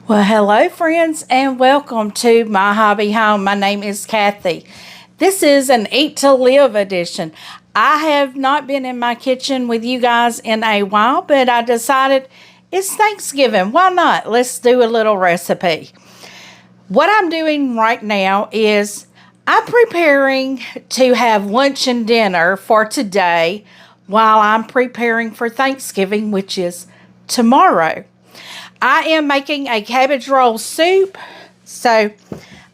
Well, hello friends and welcome to My Hobby Home. My name is Cathy. This is an Eat to Live edition. I have not been in my kitchen with you guys in a while, but I decided it's Thanksgiving. Why not? Let's do a little recipe. What I'm doing right now is I'm preparing to have lunch and dinner for today while I'm preparing for Thanksgiving, which is tomorrow. I am making a cabbage roll soup. So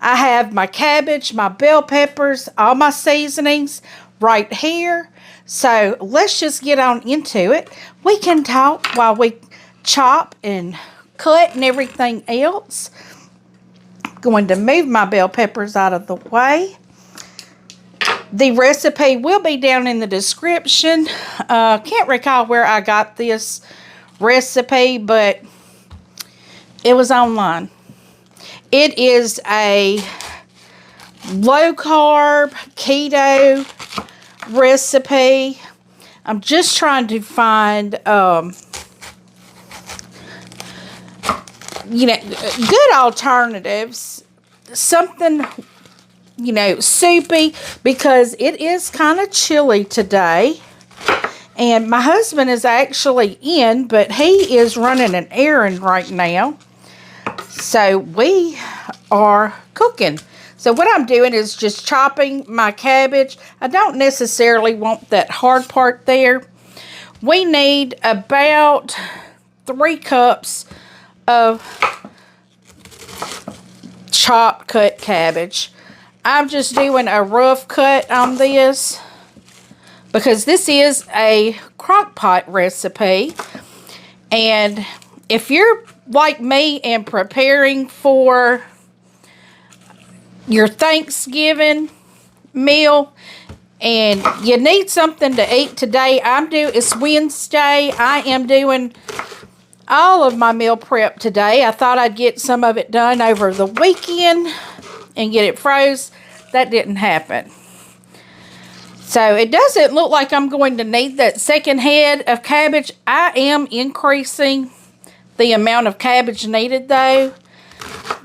I have my cabbage, my bell peppers, all my seasonings right here. So let's just get on into it. We can talk while we chop and cut and everything else. I'm going to move my bell peppers out of the way. The recipe will be down in the description. Can't recall where I got this recipe, but it was online. It is a low carb keto recipe. I'm just trying to find, good alternatives. Something, soupy, because it is kind of chilly today. And my husband is actually in, but he is running an errand right now. So we are cooking. So what I'm doing is just chopping my cabbage. I don't necessarily want that hard part there. We need about 3 cups of chopped cut cabbage. I'm just doing a rough cut on this because this is a crock pot recipe. And if you're like me and preparing for your Thanksgiving meal and you need something to eat today, it's Wednesday. I am doing all of my meal prep today. I thought I'd get some of it done over the weekend and get it froze. That didn't happen. So it doesn't look like I'm going to need that second head of cabbage. I am increasing the amount of cabbage needed though,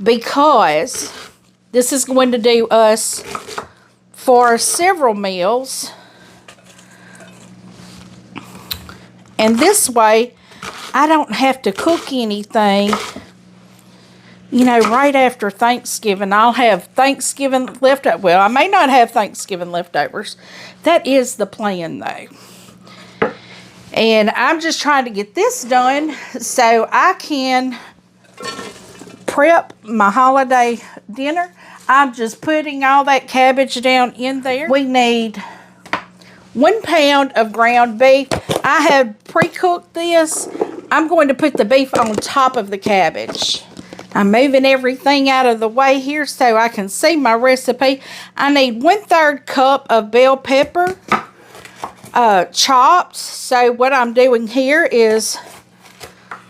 because this is going to do us for several meals. And this way I don't have to cook anything, right after Thanksgiving. I'll have Thanksgiving leftovers. Well, I may not have Thanksgiving leftovers. That is the plan though. And I'm just trying to get this done so I can prep my holiday dinner. I'm just putting all that cabbage down in there. We need 1 pound of ground beef. I have pre-cooked this. I'm going to put the beef on top of the cabbage. I'm moving everything out of the way here so I can see my recipe. I need 1/3 cup of bell pepper. Chopped. So what I'm doing here is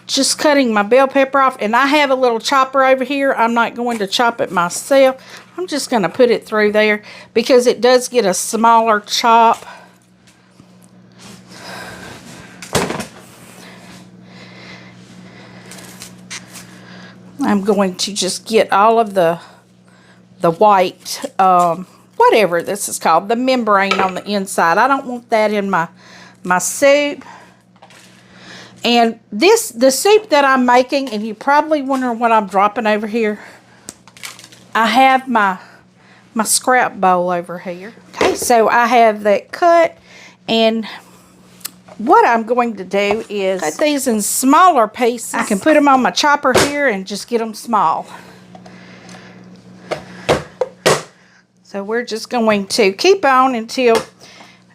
just cutting my bell pepper off, and I have a little chopper over here. I'm not going to chop it myself. I'm just going to put it through there because it does get a smaller chop. I'm going to just get all of the white whatever this is called, the membrane on the inside. I don't want that in my soup. And the soup that I'm making, and you're probably wondering what I'm dropping over here. I have my scrap bowl over here. Okay, so I have that cut, and what I'm going to do is cut these in smaller pieces. I can put them on my chopper here and just get them small. So we're just going to keep on until,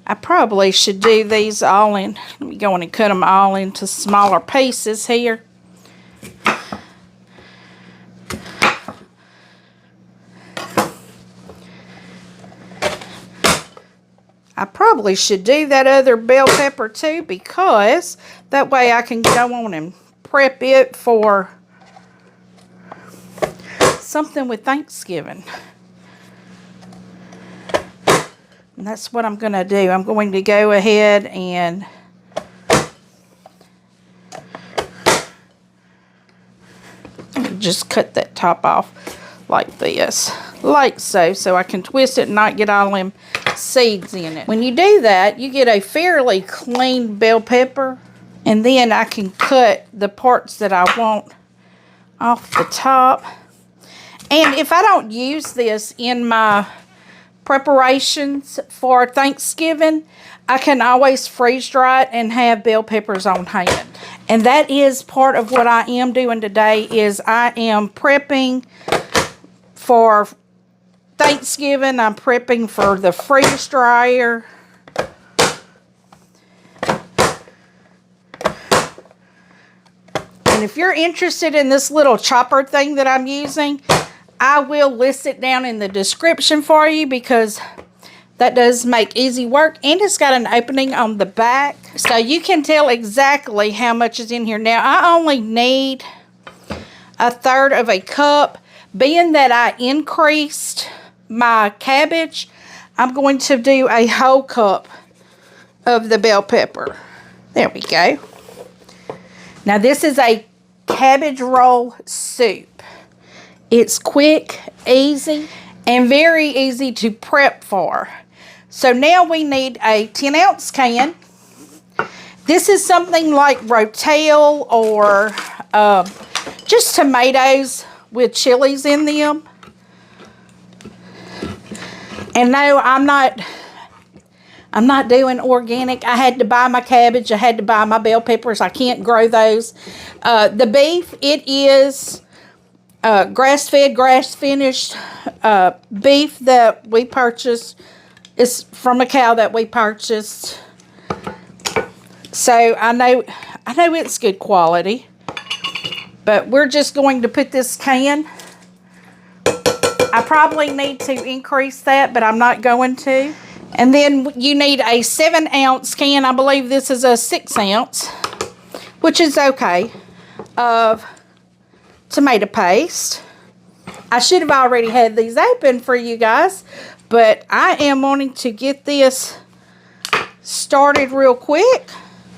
I probably should do these all in, let me go in and cut them all into smaller pieces here. I probably should do that other bell pepper too, because that way I can go on and prep it for something with Thanksgiving. And that's what I'm going to do. I'm going to go ahead and just cut that top off like this, like so I can twist it and not get all them seeds in it. When you do that, you get a fairly clean bell pepper, and then I can cut the parts that I want off the top. And if I don't use this in my preparations for Thanksgiving, I can always freeze dry it and have bell peppers on hand. And that is part of what I am doing today, is I am prepping for Thanksgiving. I'm prepping for the freeze dryer. And if you're interested in this little chopper thing that I'm using, I will list it down in the description for you, because that does make easy work, and it's got an opening on the back, so you can tell exactly how much is in here. Now, I only need 1/3 of a cup. Being that I increased my cabbage, I'm going to do a whole cup of the bell pepper. There we go. Now, this is a cabbage roll soup. It's quick, easy, and very easy to prep for. So now we need a 10-ounce can. This is something like Rotel or just tomatoes with chilies in them. And no, I'm not doing organic. I had to buy my cabbage. I had to buy my bell peppers. I can't grow those. The beef, it is grass-fed, grass-finished beef that we purchased. It's from a cow that we purchased. So I know it's good quality. But we're just going to put this can. I probably need to increase that, but I'm not going to. And then you need a 7-ounce can. I believe this is a 6-ounce, which is okay, of tomato paste. I should have already had these open for you guys, but I am wanting to get this started real quick.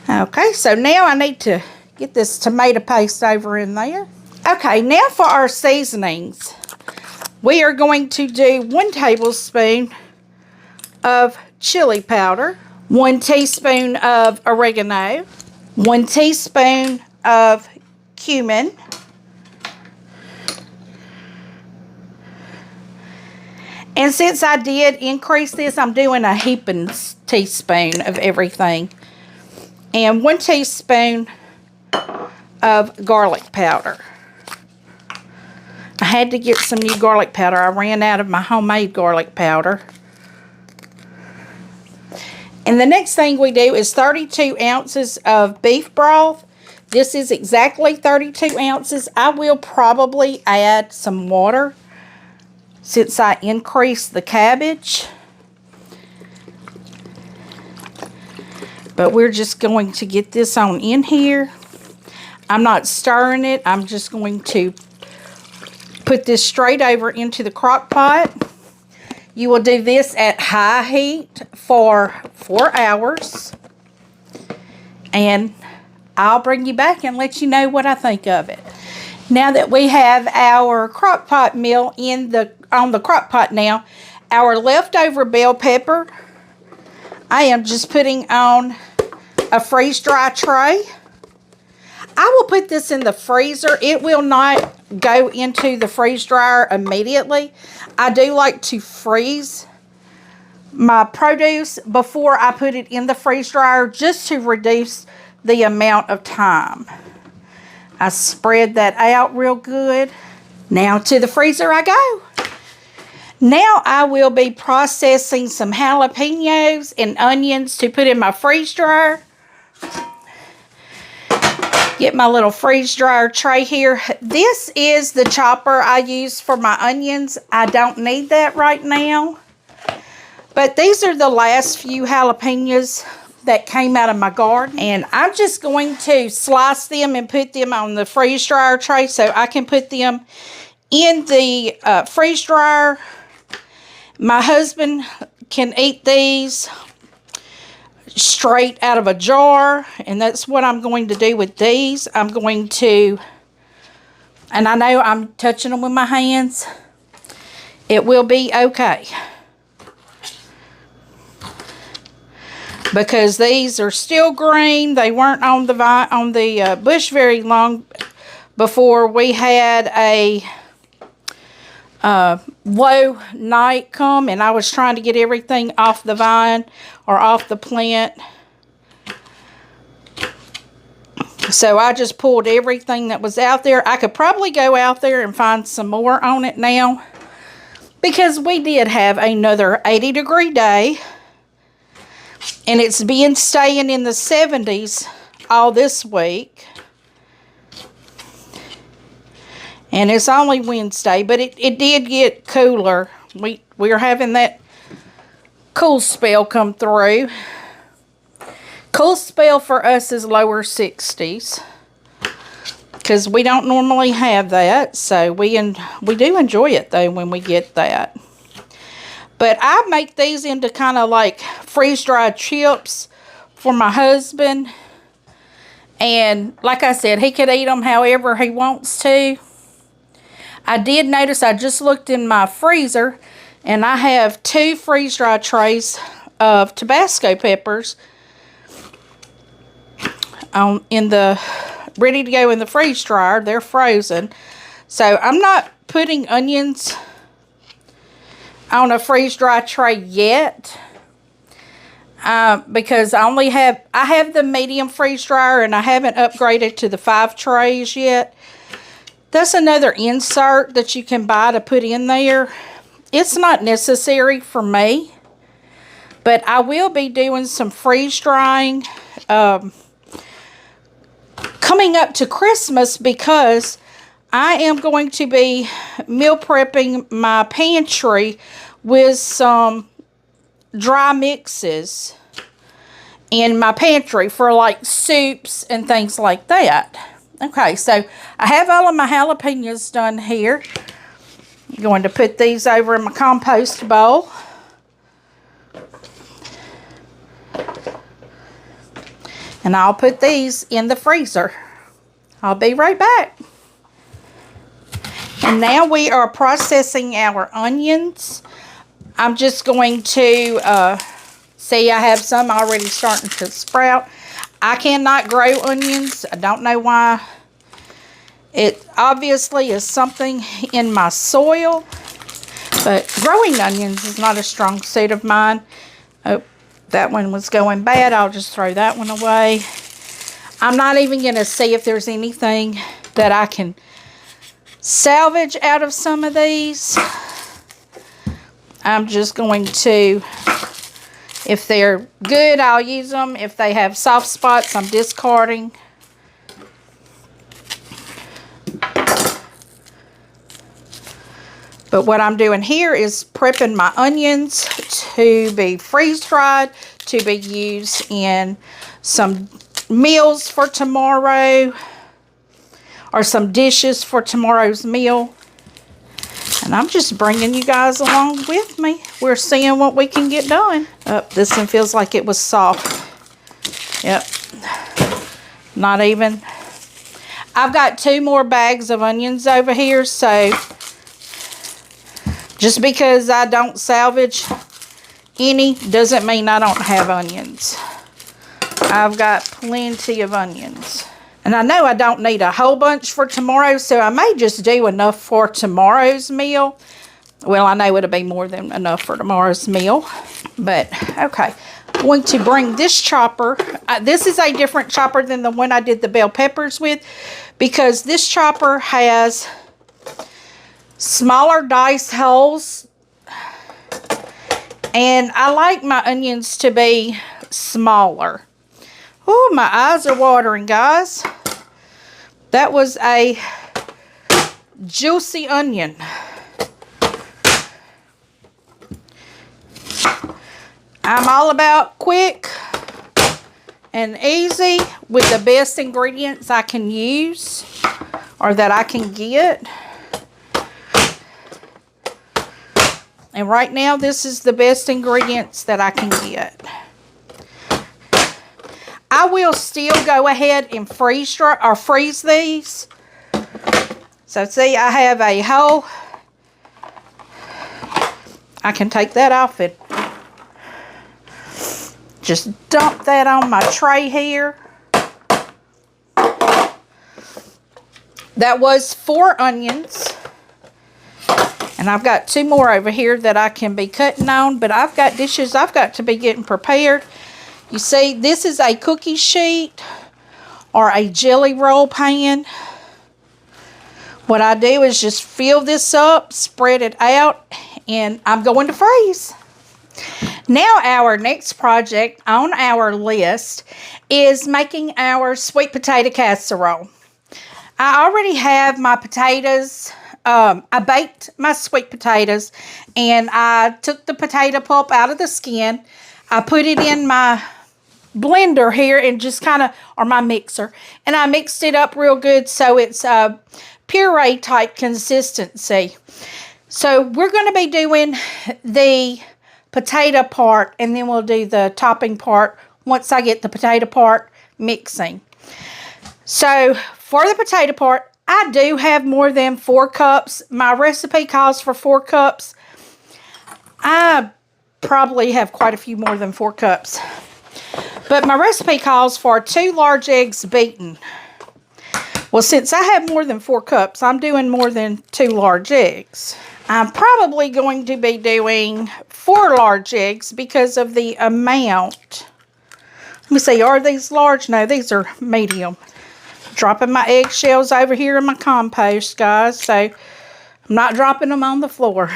Okay, so now I need to get this tomato paste over in there. Okay, now for our seasonings. We are going to do 1 tablespoon of chili powder, 1 teaspoon of oregano, 1 teaspoon of cumin, and since I did increase this, I'm doing a heaping teaspoon of everything, and 1 teaspoon of garlic powder. I had to get some new garlic powder. I ran out of my homemade garlic powder. And the next thing we do is 32 ounces of beef broth. This is exactly 32 ounces. I will probably add some water since I increased the cabbage. But we're just going to get this on in here. I'm not stirring it. I'm just going to put this straight over into the crock pot. You will do this at high heat for 4 hours. And I'll bring you back and let you know what I think of it. Now that we have our crock pot meal on the crock pot now, our leftover bell pepper, I am just putting on a freeze dry tray. I will put this in the freezer. It will not go into the freeze dryer immediately. I do like to freeze my produce before I put it in the freeze dryer, just to reduce the amount of time. I spread that out real good. Now to the freezer I go. Now I will be processing some jalapenos and onions to put in my freeze dryer. Get my little freeze dryer tray here. This is the chopper I use for my onions. I don't need that right now. But these are the last few jalapenos that came out of my garden. And I'm just going to slice them and put them on the freeze dryer tray so I can put them in the freeze dryer. My husband can eat these straight out of a jar, and that's what I'm going to do with these. I'm going to and I know I'm touching them with my hands, it will be okay. Because these are still green. They weren't on the bush very long before we had a low night come, and I was trying to get everything off the vine or off the plant. So I just pulled everything that was out there. I could probably go out there and find some more on it now, because we did have another 80-degree day. And it's been staying in the 70s all this week. And it's only Wednesday, but it did get cooler. We are having that cool spell come through. Cool spell for us is lower 60s. Because we don't normally have that. So we do enjoy it, though, when we get that. But I make these into kind of like freeze-dried chips for my husband. And like I said, he could eat them however he wants to. I did notice, I just looked in my freezer, and I have 2 freeze-dried trays of Tabasco peppers ready to go in the freeze dryer. They're frozen. So I'm not putting onions on a freeze-dry tray yet, because I have the medium freeze dryer, and I haven't upgraded to the 5 trays yet. That's another insert that you can buy to put in there. It's not necessary for me, but I will be doing some freeze drying coming up to Christmas, because I am going to be meal prepping my pantry with some dry mixes in my pantry for like soups and things like that. Okay, so I have all of my jalapenos done here. I'm going to put these over in my compost bowl. And I'll put these in the freezer. I'll be right back. And now we are processing our onions. I'm just going to, see, I have some already starting to sprout. I cannot grow onions. I don't know why. It obviously is something in my soil. But growing onions is not a strong suit of mine. Oh, that one was going bad. I'll just throw that one away. I'm not even going to see if there's anything that I can salvage out of some of these. I'm just going to, if they're good, I'll use them. If they have soft spots, I'm discarding. But what I'm doing here is prepping my onions to be freeze-dried, to be used in some meals for tomorrow, or some dishes for tomorrow's meal. And I'm just bringing you guys along with me. We're seeing what we can get done. Oh, this one feels like it was soft. Yep. Not even. I've got 2 more bags of onions over here, so just because I don't salvage any doesn't mean I don't have onions. I've got plenty of onions. And I know I don't need a whole bunch for tomorrow, so I may just do enough for tomorrow's meal. Well, I know it'll be more than enough for tomorrow's meal. But, okay. I'm going to bring this chopper. This is a different chopper than the one I did the bell peppers with, because this chopper has smaller dice holes. And I like my onions to be smaller. Oh, my eyes are watering, guys. That was a juicy onion. I'm all about quick and easy with the best ingredients I can use or that I can get. And right now, this is the best ingredients that I can get. I will still go ahead and freeze these So see, I have a whole, I can take that off and just dump that on my tray here. That was 4 onions. And I've got 2 more over here that I can be cutting on, but I've got dishes I've got to be getting prepared. You see, this is a cookie sheet or a jelly roll pan. What I do is just fill this up, spread it out, and I'm going to freeze. Now our next project on our list is making our sweet potato casserole. I already have my potatoes. I baked my sweet potatoes, and I took the potato pulp out of the skin. I put it in my blender here and just kind of, or my mixer, and I mixed it up real good so it's a puree type consistency. So we're going to be doing the potato part, and then we'll do the topping part once I get the potato part mixing. So for the potato part, I do have more than 4 cups. My recipe calls for 4 cups. I probably have quite a few more than 4 cups. But my recipe calls for 2 large eggs beaten. Well, since I have more than 4 cups, I'm doing more than 2 large eggs. I'm probably going to be doing 4 large eggs because of the amount. Let me see, are these large? No, these are medium. Dropping my eggshells over here in my compost, guys, so I'm not dropping them on the floor.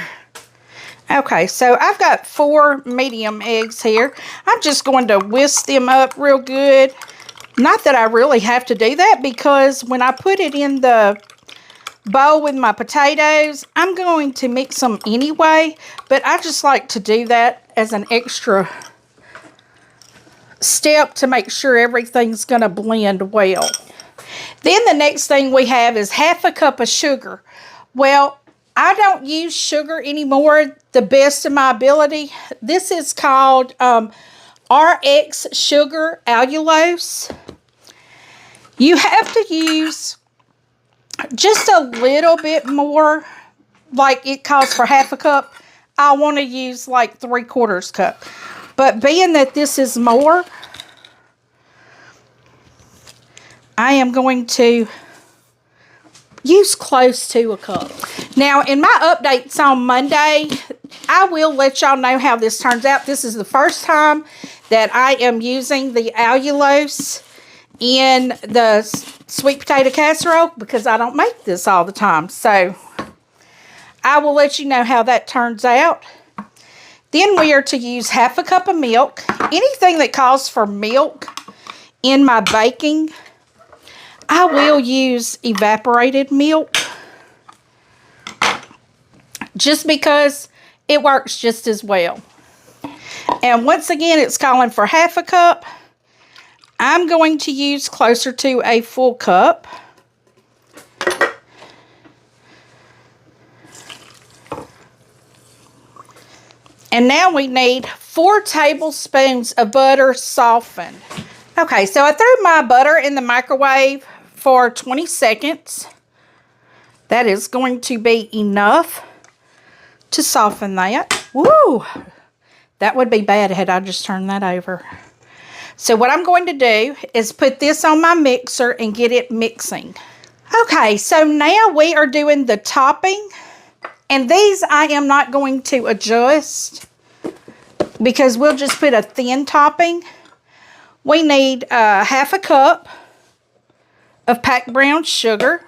Okay, so I've got 4 medium eggs here. I'm just going to whisk them up real good. Not that I really have to do that, because when I put it in the bowl with my potatoes, I'm going to mix them anyway, but I just like to do that as an extra step to make sure everything's going to blend well. Then the next thing we have is 1/2 cup of sugar. Well, I don't use sugar anymore the best of my ability. This is called RX sugar allulose. You have to use just a little bit more, like it calls for 1/2 cup. I want to use like 3/4 cup. But being that this is more, I am going to use close to a cup. Now, in my updates on Monday, I will let y'all know how this turns out. This is the first time that I am using the allulose in the sweet potato casserole, because I don't make this all the time. So, I will let you know how that turns out. Then we are to use 1/2 cup of milk. Anything that calls for milk in my baking, I will use evaporated milk, just because it works just as well. And once again, it's calling for 1/2 cup. I'm going to use closer to a full cup. And now we need 4 tablespoons of butter softened. Okay, so I threw my butter in the microwave for 20 seconds. That is going to be enough to soften that. Woo! That would be bad had I just turned that over. So what I'm going to do is put this on my mixer and get it mixing. Okay, so now we are doing the topping. And these I am not going to adjust, because we'll just put a thin topping. We need 1/2 cup of packed brown sugar.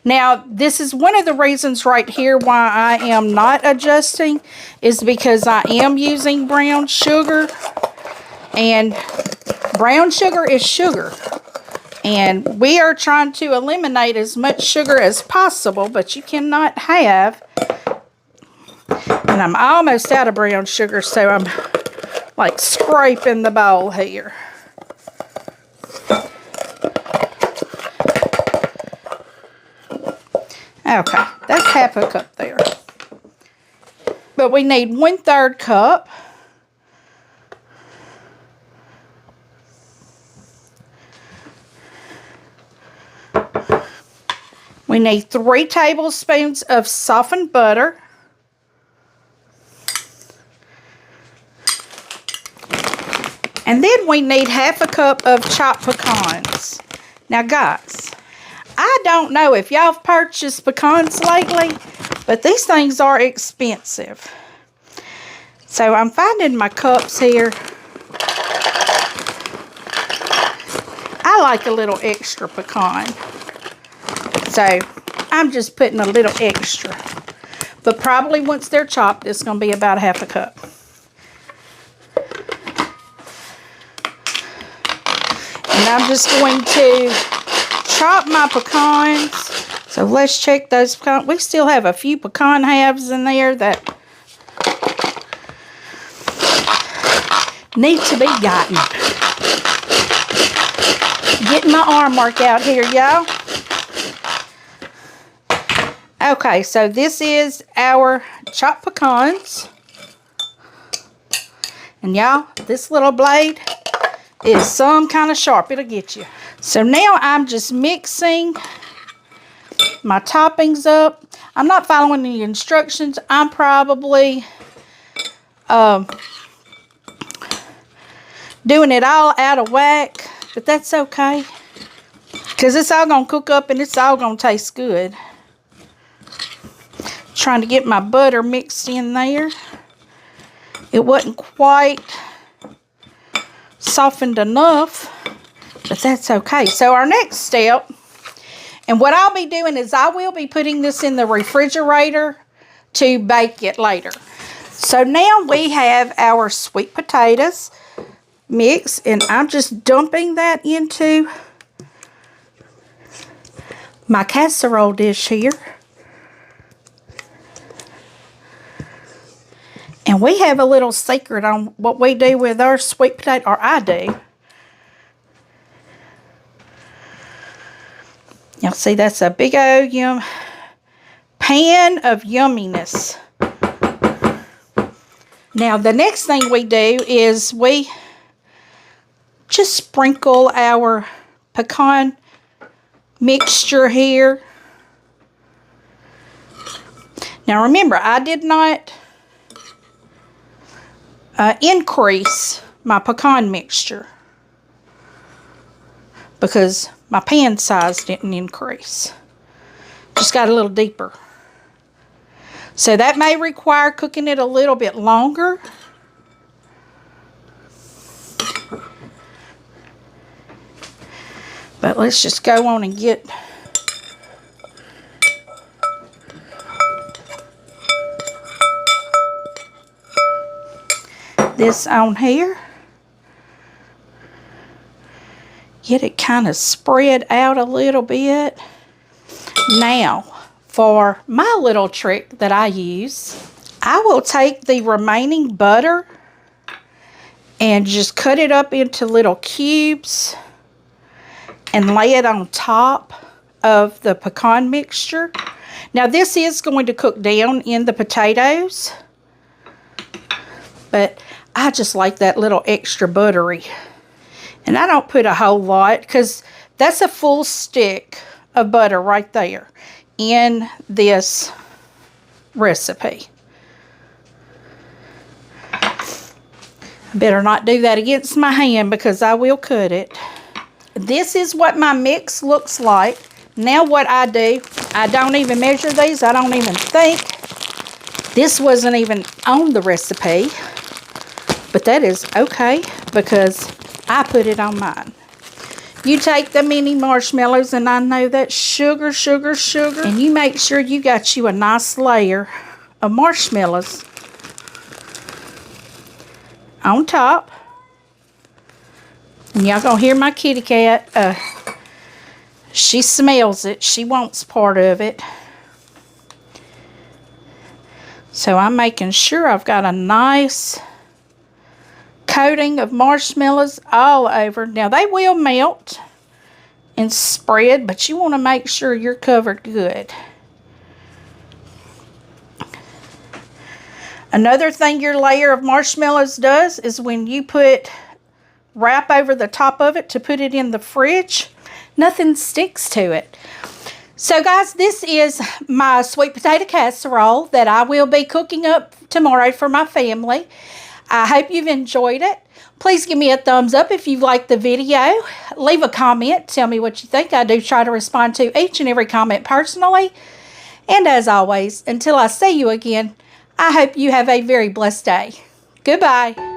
Now, this is one of the reasons right here why I am not adjusting, is because I am using brown sugar, and brown sugar is sugar. And we are trying to eliminate as much sugar as possible, but you cannot have, and I'm almost out of brown sugar, so I'm like scraping the bowl here. Okay, that's 1/2 cup there. But we need 1/3 cup. We need 3 tablespoons of softened butter. And then we need 1/2 cup of chopped pecans. Now guys, I don't know if y'all have purchased pecans lately, but these things are expensive. So I'm finding my cups here. I like a little extra pecan. So I'm just putting a little extra. But probably once they're chopped, it's going to be about 1/2 cup. And I'm just going to chop my pecans. So let's check those pecans. We still have a few pecan halves in there that need to be gotten. Getting my arm work out here, y'all. Okay, so this is our chopped pecans. And y'all, this little blade is some kind of sharp. It'll get you. So now I'm just mixing my toppings up. I'm not following the instructions. I'm probably doing it all out of whack, but that's okay. Because it's all going to cook up and it's all going to taste good. Trying to get my butter mixed in there. It wasn't quite softened enough, but that's okay. So our next step, and what I'll be doing is I will be putting this in the refrigerator to bake it later. So now we have our sweet potatoes mix, and I'm just dumping that into my casserole dish here. And we have a little secret on what we do with our sweet potato, or I do. Y'all see, that's a big old pan of yumminess. Now, the next thing we do is we just sprinkle our pecan mixture here. Now, remember, I did not increase my pecan mixture because my pan size didn't increase. Just got a little deeper. So that may require cooking it a little bit longer. But let's just go on and get this on here. Get it kind of spread out a little bit. Now, for my little trick that I use, I will take the remaining butter and just cut it up into little cubes and lay it on top of the pecan mixture. Now, this is going to cook down in the potatoes, but I just like that little extra buttery. And I don't put a whole lot because that's a full stick of butter right there in this recipe. I better not do that against my hand because I will cut it. This is what my mix looks like. Now what I do, I don't even measure these. I don't even think. This wasn't even on the recipe. But that is okay because I put it on mine. You take the mini marshmallows, and I know that's sugar, sugar, sugar. And you make sure you got you a nice layer of marshmallows on top. And y'all gonna hear my kitty cat. She smells it. She wants part of it. So I'm making sure I've got a nice coating of marshmallows all over. Now they will melt and spread, but you want to make sure you're covered good. Another thing your layer of marshmallows does is when you put wrap over the top of it to put it in the fridge, nothing sticks to it. So guys, this is my sweet potato casserole that I will be cooking up tomorrow for my family. I hope you've enjoyed it. Please give me a thumbs up if you've liked the video. Leave a comment. Tell me what you think. I do try to respond to each and every comment personally. And as always, until I see you again, I hope you have a very blessed day. Goodbye.